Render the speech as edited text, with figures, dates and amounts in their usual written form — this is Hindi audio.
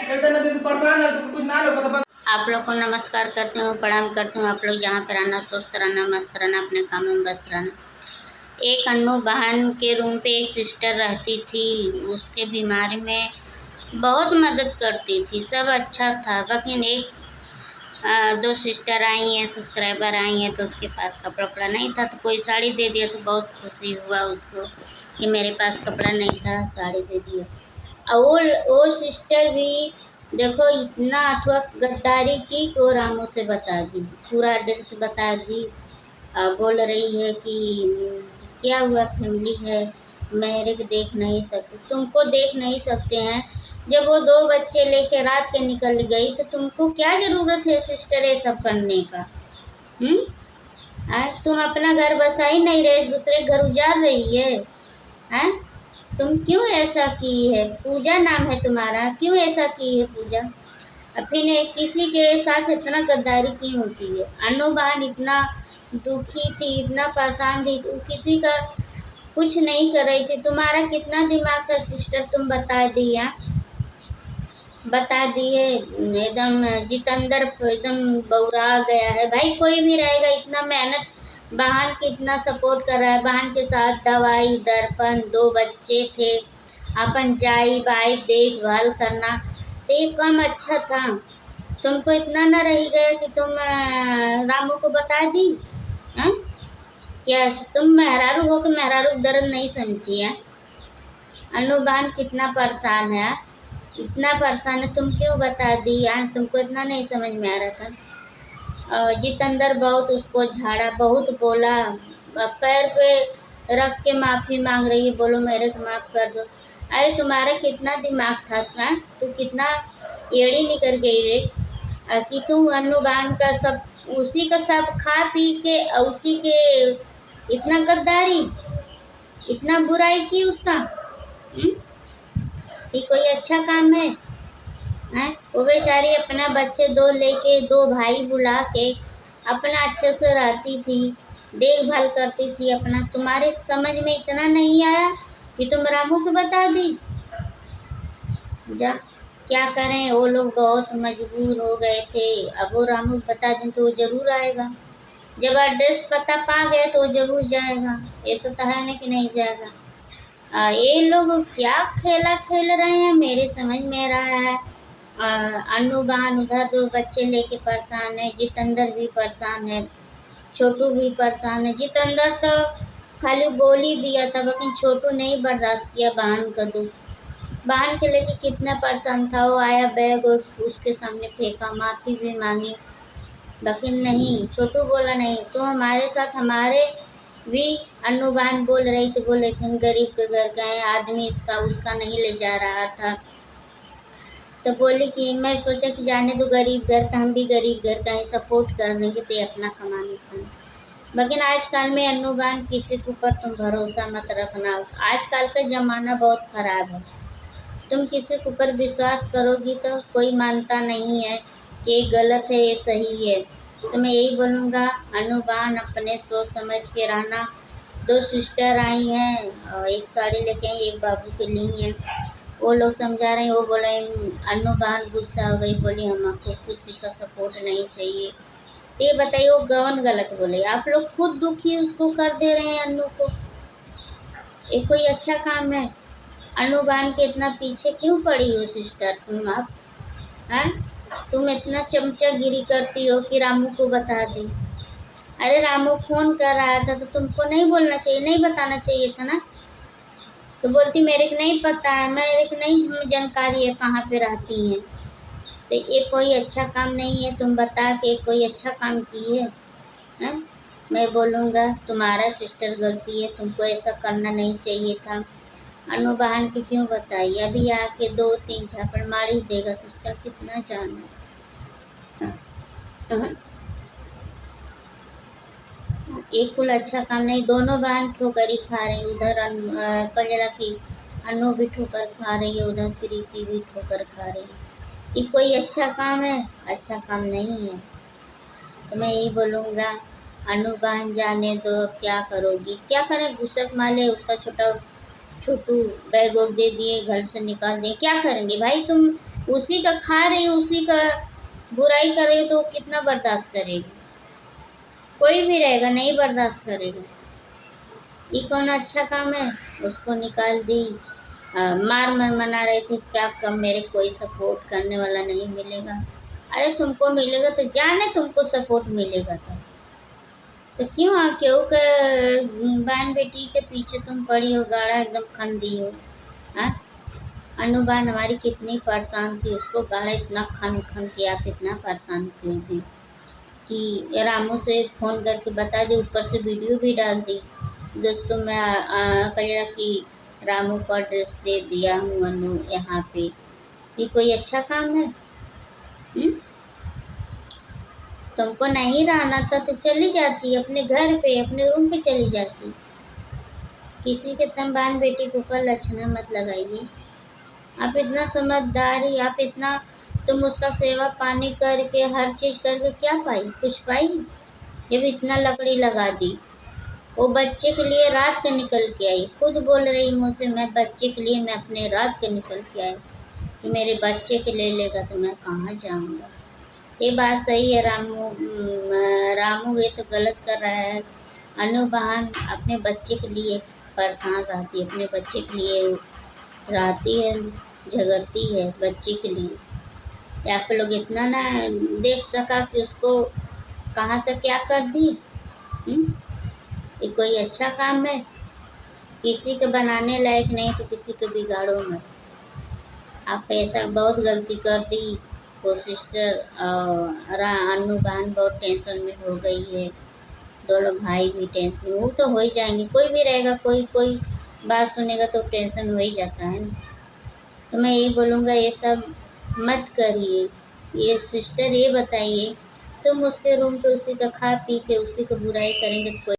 आप लोग को नमस्कार करती हूँ, प्रणाम करती हूँ। आप लोग जहाँ पर रहना, स्वस्थ रहना, मस्त रहना, अपने काम में व्यस्त रहना। एक अनु बहन के रूम पे एक सिस्टर रहती थी। उसके बीमारी में बहुत मदद करती थी, सब अच्छा था। लेकिन एक दो सिस्टर आई हैं, सब्सक्राइबर आई हैं, तो उसके पास कपड़ा वपड़ा नहीं था, तो कोई साड़ी दे दिया, तो बहुत खुशी हुआ उसको कि मेरे पास कपड़ा नहीं था, साड़ी दे दिया। और वो सिस्टर भी देखो इतना अथवा गद्दारी की कि वो रामू से बता दी, पूरा एड्रेस बता दी। बोल रही है कि क्या हुआ, फैमिली है, मेरे को देख नहीं सकते, तुमको देख नहीं सकते हैं। जब वो दो बच्चे लेके रात के निकल गई तो तुमको क्या जरूरत है सिस्टर ये सब करने का? तुम अपना घर बसा ही नहीं रहे, दूसरे घर उजाड़ रही है। हैं? तुम क्यों ऐसा की है? पूजा नाम है तुम्हारा, क्यों ऐसा की है पूजा? फिर किसी के साथ इतना गद्दारी क्यों होती है? अनु बहन इतना दुखी थी, इतना परेशान थी, तो किसी का कुछ नहीं कर रही थी। तुम्हारा कितना दिमाग था सिस्टर, तुम बता दिया, बता दिए। एकदम जितेंद्र एकदम बौरा गया है। भाई कोई भी रहेगा, इतना मेहनत, बहन कितना सपोर्ट कर रहा है, बहन के साथ दवाई दर्पण, दो बच्चे थे, अपन जाई बाई देखभाल करना, तो ये कम अच्छा था। तुमको इतना न रही गया कि तुम रामू को बता दी? हैं? क्या तुम मेहरारू हो कि मेहरारू दर्द नहीं समझी है? अनु बहन कितना परेशान है, इतना परेशान है, तुम क्यों बता दी? तुमको इतना नहीं समझ में आ रहा था? जितेंद्र बहुत उसको झाड़ा, बहुत बोला, पैर पे रख के माफ़ी मांग रही है, बोलो मेरे को माफ़ कर दो। अरे तुम्हारा कितना दिमाग था? तू कितना एड़ी निकल गई रे कि तू अनु बहन का सब, उसी का सब खा पी के, उसी के इतना गद्दारी, इतना बुराई की उसका। ये कोई अच्छा काम है? वो बेचारी अपना बच्चे दो लेके, दो भाई बुला के अपना अच्छे से रहती थी, देखभाल करती थी अपना। तुम्हारे समझ में इतना नहीं आया कि तुम रामू को बता दी? जा, क्या करें, वो लोग बहुत मजबूर हो गए थे। अब वो रामू को बता दें तो वो जरूर आएगा, जब एड्रेस पता पा गए तो वो जरूर जाएगा। ऐसा तो है ना कि नहीं जाएगा? ये लोग क्या खेला खेल रहे हैं, मेरे समझ में रहा है। अनु बहन उधर दो बच्चे लेके परेशान है, जितेंद्र भी परेशान है, छोटू भी परेशान है। जितेंद्र तो खाली बोल ही दिया था, लेकिन छोटू नहीं बर्दाश्त किया बहन का दुख। बहन के लेके कितना परेशान था, वो आया बैग उसके सामने फेंका, माफ़ी भी मांगी, लेकिन नहीं, छोटू बोला नहीं, तो हमारे साथ हमारे भी अनु बहन बोल रही थी, बोले थे हम गरीब के घर गए, आदमी इसका उसका नहीं ले जा रहा था, तो बोली कि मैं सोचा कि जाने दो, गरीब घर का, हम भी गरीब घर का है, सपोर्ट कर देंगे तो अपना कमाने खाने। लेकिन आजकल में अनु बहन किसी के ऊपर तुम भरोसा मत रखना, आजकल का ज़माना बहुत ख़राब है। तुम किसी के ऊपर विश्वास करोगी तो कोई मानता नहीं है कि ये गलत है ये सही है। तो मैं यही बोलूँगा, अनु बहन अपने सोच समझ के रहना। दो सिस्टर आई हैं और एक साड़ी लेके आई, एक बाबू के लिए हैं, वो लोग समझा रहे हैं, वो बोले, अनु बहन गुस्सा हो गई, बोली हमको किसी का सपोर्ट नहीं चाहिए। ये बताइए वो कौन गलत बोले? आप लोग खुद दुखी उसको कर दे रहे हैं अनु को, ये कोई अच्छा काम है? अनु बहन के इतना पीछे क्यों पड़ी हो सिस्टर तुम? आप हैं, तुम इतना चमचागिरी करती हो कि रामू को बता दी। अरे रामू फोन कर रहा था तो तुमको नहीं बोलना चाहिए, नहीं बताना चाहिए था ना? तो बोलती मेरे को नहीं पता है, मेरे को नहीं जानकारी है कहाँ पे रहती हैं। तो ये कोई अच्छा काम नहीं है, तुम बता के कोई अच्छा काम की है? मैं बोलूँगा तुम्हारा सिस्टर गलती है, तुमको ऐसा करना नहीं चाहिए था। अनु बहन की क्यों बताई? अभी आके 2-3 झापड़ मार ही देगा तो उसका कितना जान है? एक कुल अच्छा काम नहीं, दोनों बहन ठोकरी खा रही, उधर कजरा की अनु भी ठोकर खा रही है, उधर प्रीति भी ठोकर खा रही है। ये कोई अच्छा काम है? अच्छा काम नहीं है। तो मैं यही बोलूँगा, अनु बहन जाने दो, क्या करोगी? क्या करें, गुस्सा माले उसका छोटू बैग वैग दे दिए, घर से निकाल दिए, क्या करेंगे भाई? तुम उसी का खा रही, उसी का बुराई कर रही तो वो कितना बर्दाश्त करेगी? कोई भी रहेगा नहीं बर्दाश्त करेगा। ये कौन अच्छा काम है? उसको निकाल दी। मार मार मना रहे थे, क्या कम मेरे कोई सपोर्ट करने वाला नहीं मिलेगा। अरे तुमको मिलेगा तो जाने तुमको सपोर्ट मिलेगा तो क्यों क्यों के बहन बेटी के पीछे तुम पड़ी हो, गाड़ा एकदम खन दी हो। हाँ, अनु बहन हमारी कितनी परेशान थी, उसको गाड़ा इतना खन खन के आप इतना परेशान क्यों थी कि रामू से फ़ोन करके बता दी, ऊपर से वीडियो भी डाल दी। दोस्तों मैं कह रहा कि रामू को ड्रेस दे दिया हूँ अनु यहाँ पे। ये कोई अच्छा काम है? तुमको नहीं रहना था तो चली जाती, अपने घर पे अपने रूम पे चली जाती। किसी के तुम बहन बेटी के ऊपर लक्षण मत लगाइए। आप इतना समझदारी, आप इतना तुम उसका सेवा पानी करके हर चीज़ करके क्या पाई? कुछ पाई? जब इतना लकड़ी लगा दी। वो बच्चे के लिए रात के निकल के आई, खुद बोल रही मुझसे, मैं बच्चे के लिए मैं अपने रात के निकल के आई कि मेरे बच्चे के ले लेगा तो मैं कहाँ जाऊँगा। ये बात सही है। रामू ये तो गलत कर रहा है। अनु बहन अपने बच्चे के लिए परेशान रहती है, अपने बच्चे के लिए रहती है, झगड़ती है बच्चे के लिए। आप लोग इतना ना देख सका कि उसको कहाँ से क्या कर दी। ये कोई अच्छा काम है? किसी के बनाने लायक नहीं तो किसी को बिगाड़ो मत। आप ऐसा बहुत गलती कर दी। वो सिस्टर और अनु बहन बहुत टेंशन में हो गई है। दोनों भाई भी टेंशन, वो तो हो ही जाएंगे, कोई भी रहेगा, कोई कोई बात सुनेगा तो टेंशन हो ही जाता है ना। तो मैं यही बोलूँगा ये सब मत करिए। ये सिस्टर ये बताइए, तुम उसके रूम पे उसी का खा पी के उसी को बुराई करेंगे तो कोई